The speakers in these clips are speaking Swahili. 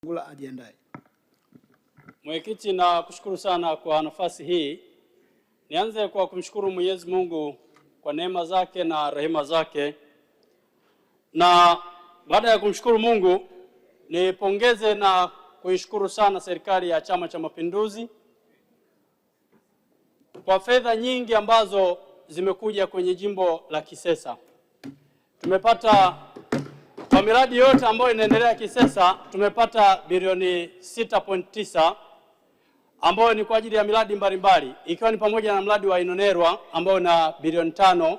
Ajiandae. Mwenyekiti, na kushukuru sana kwa nafasi hii. Nianze kwa kumshukuru Mwenyezi Mungu kwa neema zake na rehema zake. Na baada ya kumshukuru Mungu, nipongeze na kuishukuru sana serikali ya Chama cha Mapinduzi kwa fedha nyingi ambazo zimekuja kwenye jimbo la Kisesa. Tumepata kwa miradi yote ambayo inaendelea Kisesa, tumepata bilioni 6.9 ambayo ni kwa ajili ya miradi mbalimbali, ikiwa ni pamoja na mradi wa Inonerwa ambao na bilioni 5,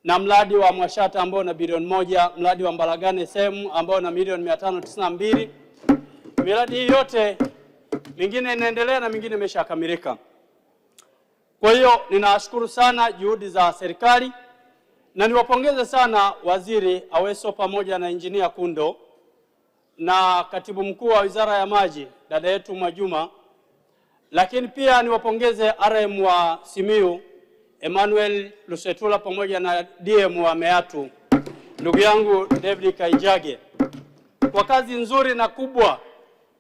na mradi wa Mwashata ambao na bilioni 1, mradi wa Mbalagane sehemu ambao na milioni 592. Miradi hii yote mingine inaendelea na mingine imeshakamilika. Kwa hiyo ninashukuru sana juhudi za serikali na niwapongeze sana Waziri Aweso pamoja na Injinia Kundo na Katibu Mkuu wa Wizara ya Maji dada yetu Mwajuma, lakini pia niwapongeze RM wa Simiyu Emmanuel Lusetula pamoja na DM wa Meatu ndugu yangu David Kaijage kwa kazi nzuri na kubwa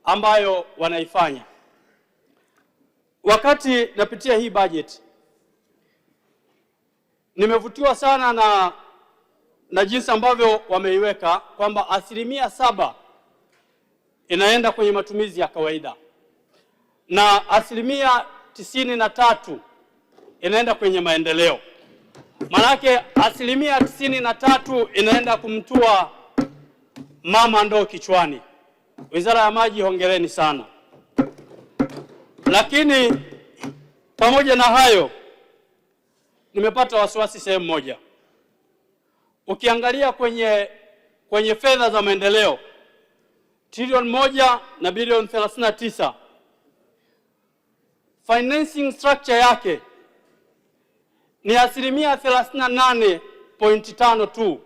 ambayo wanaifanya. Wakati napitia hii budget, nimevutiwa sana na jinsi ambavyo wameiweka kwamba 7% inaenda kwenye matumizi ya kawaida na 93% inaenda kwenye maendeleo. Manake 93% inaenda kumtua mama ndoo kichwani. Wizara ya Maji, hongereni sana. Lakini pamoja na hayo, nimepata wasiwasi sehemu moja. Ukiangalia kwenye fedha za maendeleo trilioni 1 na bilioni 39, financing structure yake ni 38.5 tu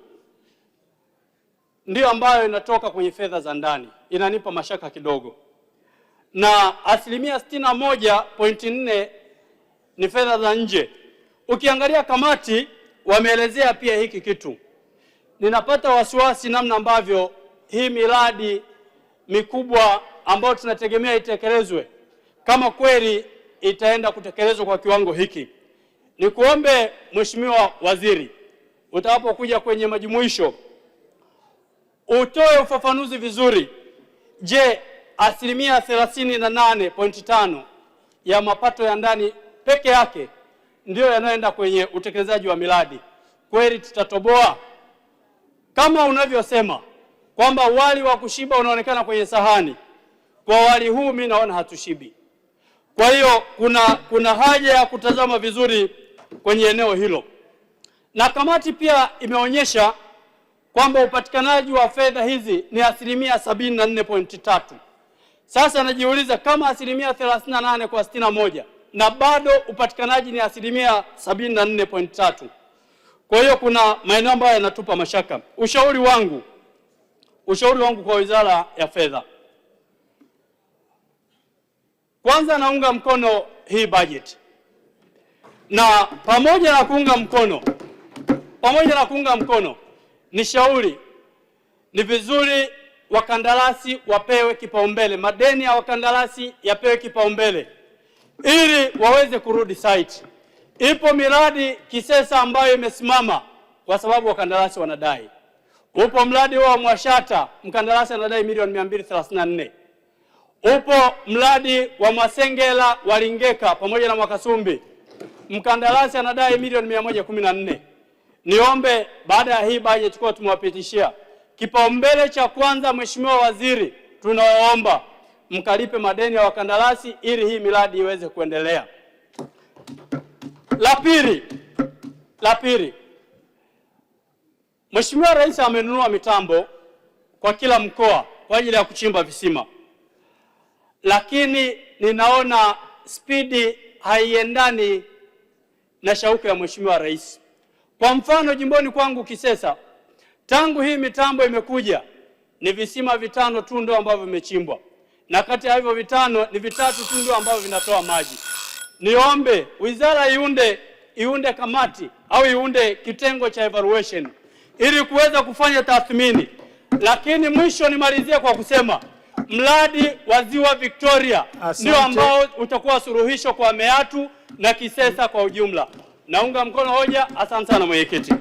ndio ambayo inatoka kwenye fedha za ndani. Inanipa mashaka kidogo. Na 61.4 ni fedha za nje. Ukiangalia kamati wameelezea pia hiki kitu. Ninapata wasiwasi namna ambavyo hii miradi mikubwa ambayo tunategemea itekelezwe, kama kweli itaenda kutekelezwa kwa kiwango hiki. Nikuombe Mheshimiwa Waziri, utakapokuja kwenye majumuisho utoe ufafanuzi vizuri. Je, 38.5 ya mapato ya ndani peke yake ndio yanayoenda kwenye utekelezaji wa miradi? Kweli tutatoboa? Kama unavyosema kwamba wali wa kushiba unaonekana kwenye sahani, kwa wali huu mimi naona hatushibi. Kwa hiyo kuna haja ya kutazama vizuri kwenye eneo hilo. Na kamati pia imeonyesha kwamba upatikanaji wa fedha hizi ni 74.3. Sasa najiuliza, kama 38 kwa 61 na bado upatikanaji ni 74.3. Kwa hiyo kuna maeneo ambayo yanatupa mashaka. Ushauri wangu kwa Wizara ya Fedha, kwanza naunga mkono hii budget. Na pamoja na kuunga mkono ni shauri, ni vizuri wakandarasi wapewe kipaumbele, madeni ya wakandarasi yapewe kipaumbele ili waweze kurudi site. Ipo miradi Kisesa ambayo imesimama kwa sababu wakandarasi wanadai. Upo mradi wa Mwashata, mkandarasi anadai milioni 234. Upo mradi wa Mwasengela Walingeka pamoja na Mwakasumbi, mkandarasi anadai milioni 114. Niombe baada ya hii budget kwa tumewapitishia kipaumbele cha kwanza, Mheshimiwa Waziri, tunaomba mkalipe madeni ya wakandarasi ili hii miradi iweze kuendelea. La pili, Mheshimiwa Rais amenunua mitambo kwa kila mkoa kwa ajili ya kuchimba visima, lakini ninaona spidi haiendani na shauku ya Mheshimiwa Rais. Kwa mfano, jimboni kwangu Kisesa, tangu hii mitambo imekuja ni visima 5 tu ndio ambavyo vimechimbwa, na kati ya hivyo 5 ni 3 tu ndio ambavyo vinatoa maji. Niombe wizara iunde kamati au iunde kitengo cha evaluation ili kuweza kufanya tathmini. Lakini mwisho nimalizie kwa kusema mradi wa Ziwa Victoria ndio ambao utakuwa suluhisho kwa Meatu na Kisesa kwa ujumla. Naunga mkono hoja. Asante sana mwenyekiti.